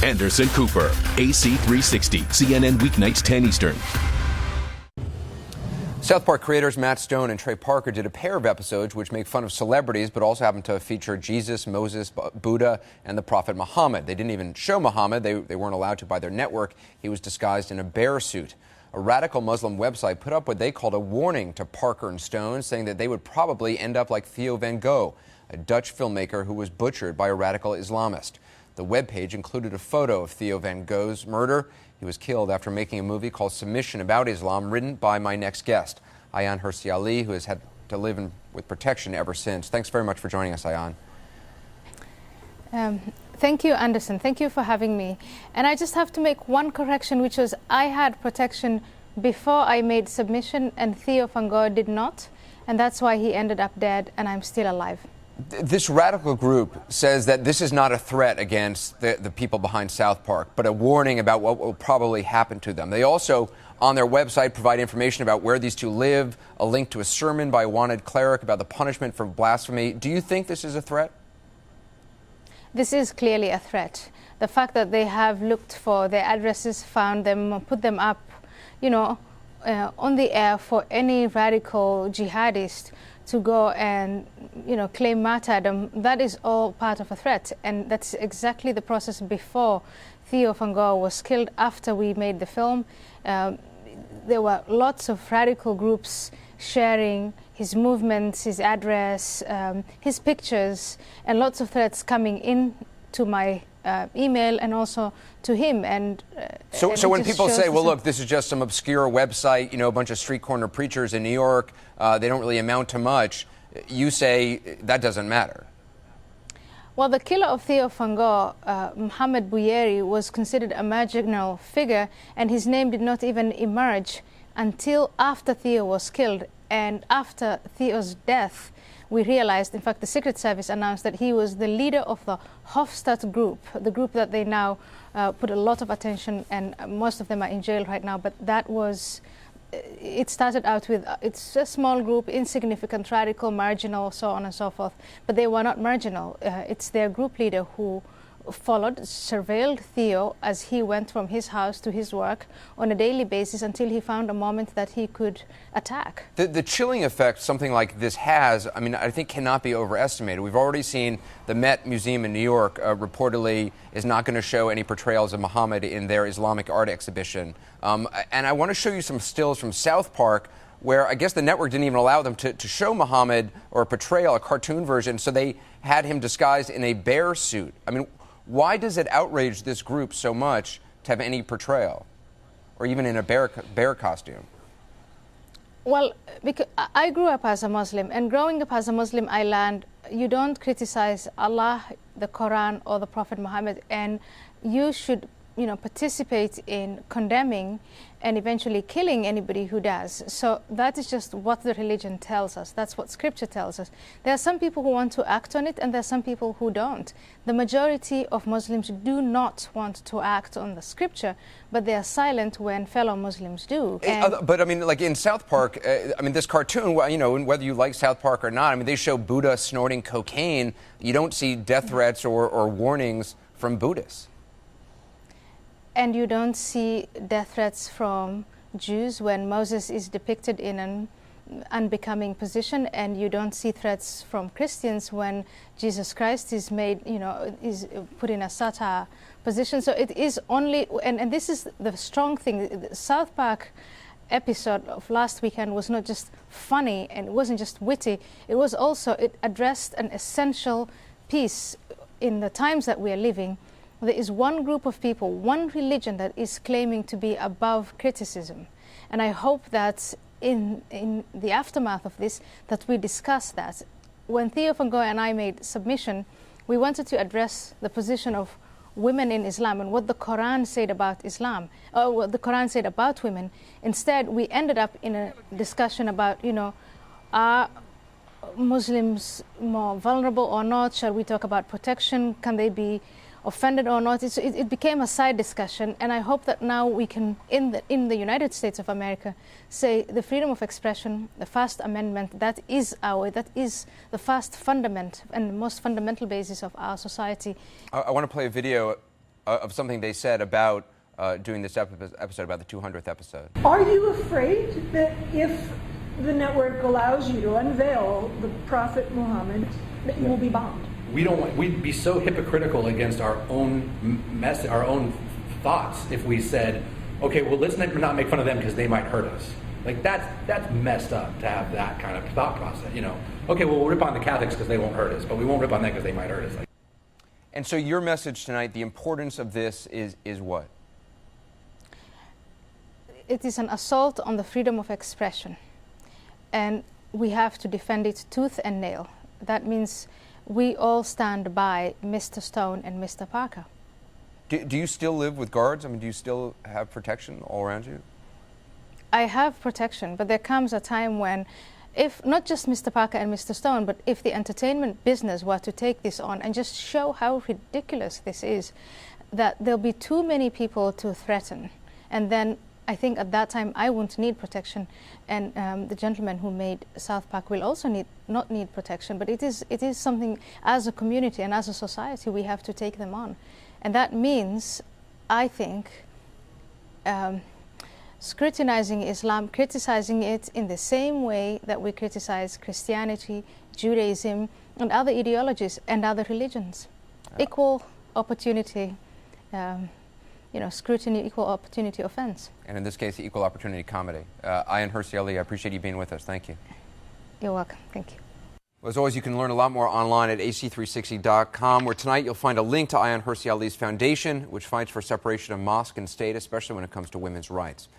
Anderson Cooper, AC360, CNN weeknights 10 Eastern. South Park creators Matt Stone and Trey Parker did a pair of episodes which make fun of celebrities but also happen to feature Jesus, Moses, Buddha, and the prophet Mohammed. They didn't even show Mohammed. They weren't allowed to by their network. He was disguised in a bear suit. A radical Muslim website put up what they called a warning to Parker and Stone, saying that they would probably end up like Theo van Gogh, a Dutch filmmaker who was butchered by a radical Islamist. The webpage included a photo of Theo van Gogh's murder. He was killed after making a movie called Submission About Islam, written by my next guest, Ayaan Hirsi Ali, who has had to live with protection ever since. Thanks very much for joining us, Ayaan. Thank you, Anderson. Thank you for having me. And I just have to make one correction, which was I had protection before I made Submission, and Theo van Gogh did not. And that's why he ended up dead, and I'm still alive. This radical group says that this is not a threat against the people behind South Park, but a warning about what will probably happen to them. They also, on their website, provide information about where these two live, a link to a sermon by a wanted cleric about the punishment for blasphemy. Do you think this is a threat? This is clearly a threat. The fact that they have looked for their addresses, found them, put them up, on the air for any radical jihadist to go and, claim martyrdom, that is all part of a threat. And that's exactly the process before Theo van Gogh was killed. After we made the film, there were lots of radical groups sharing his movements, his address, his pictures, and lots of threats coming in to my email and also to him. And so when people say, well, look, this is just some obscure website, a bunch of street corner preachers in New York, they don't really amount to much, you say that doesn't matter. Well, the killer of Theo van Gogh, Mohammed was considered a marginal figure, and his name did not even emerge until after Theo was killed. And after Theo's death, we realized, in fact, the Secret Service announced that he was the leader of the Hofstadt group, the group that they now put a lot of attention, and most of them are in jail right now. But that was, it started out with, it's a small group, insignificant, radical, marginal, so on and so forth. But they were not marginal. It's their group leader who followed, surveilled Theo as he went from his house to his work on a daily basis until he found a moment that he could attack. The chilling effect something like this has, I think cannot be overestimated. We've already seen the Met Museum in New York reportedly is not going to show any portrayals of Muhammad in their Islamic art exhibition. And I want to show you some stills from South Park where I guess the network didn't even allow them to show Muhammad or a portrayal, a cartoon version, so they had him disguised in a bear suit. Why does it outrage this group so much to have any portrayal, or even in a bear costume? Well, because I grew up as a Muslim, and growing up as a Muslim, I learned you don't criticize Allah, the Qur'an, or the Prophet Muhammad, and you should, participate in condemning and eventually killing anybody who does. So that is just what the religion tells us. That's what Scripture tells us. There are some people who want to act on it, and there are some people who don't. The majority of Muslims do not want to act on the Scripture, but they are silent when fellow Muslims do. But like in South Park, this cartoon, whether you like South Park or not, they show Buddha snorting cocaine. You don't see death threats or warnings from Buddhists. And you don't see death threats from Jews when Moses is depicted in an unbecoming position, and you don't see threats from Christians when Jesus Christ is made, is put in a satire position. So it is only, and this is the strong thing, the South Park episode of last weekend was not just funny, and it wasn't just witty, it was also, it addressed an essential piece in the times that we are living. There is one group of people, one religion that is claiming to be above criticism. And I hope that in the aftermath of this, that we discuss that. When Theo van Gogh and I made Submission, we wanted to address the position of women in Islam and what the Qur'an said about Islam, or what the Qur'an said about women. Instead, we ended up in a discussion about, are Muslims more vulnerable or not? Shall we talk about protection? Can they be offended or not? It became a side discussion, and I hope that now we can, in the United States of America, say the freedom of expression, the First Amendment, that is the first fundament and the most fundamental basis of our society. I want to play a video of something they said about doing this episode, about the 200th episode. Are you afraid that if the network allows you to unveil the Prophet Muhammad, that you will be bombed? We'd be so hypocritical against our own our own thoughts if we said, okay, well, let's not make fun of them because they might hurt us. Like, that's messed up to have that kind of thought process, you know. Okay, well, we'll rip on the Catholics because they won't hurt us, but we won't rip on them because they might hurt us. Like, and so your message tonight, the importance of this is what? It is an assault on the freedom of expression. And we have to defend it tooth and nail. That means we all stand by Mr. Stone and Mr. Parker. Do you still live with guards? I mean, do you still have protection all around you? I have protection, but there comes a time when, if not just Mr. Parker and Mr. Stone, but if the entertainment business were to take this on and just show how ridiculous this is, that there'll be too many people to threaten. And then I think at that time I won't need protection, and the gentleman who made South Park will also not need protection. But it is something, as a community and as a society, we have to take them on. And that means, I think, scrutinizing Islam, criticizing it in the same way that we criticize Christianity, Judaism, and other ideologies and other religions. Equal opportunity, scrutiny, equal opportunity offense. And in this case, equal opportunity comedy. Ayan Hirsi Ali, I appreciate you being with us. Thank you. You're welcome. Thank you. Well, as always, you can learn a lot more online at ac360.com, where tonight you'll find a link to Ayan Hirsi Ali's foundation, which fights for separation of mosque and state, especially when it comes to women's rights.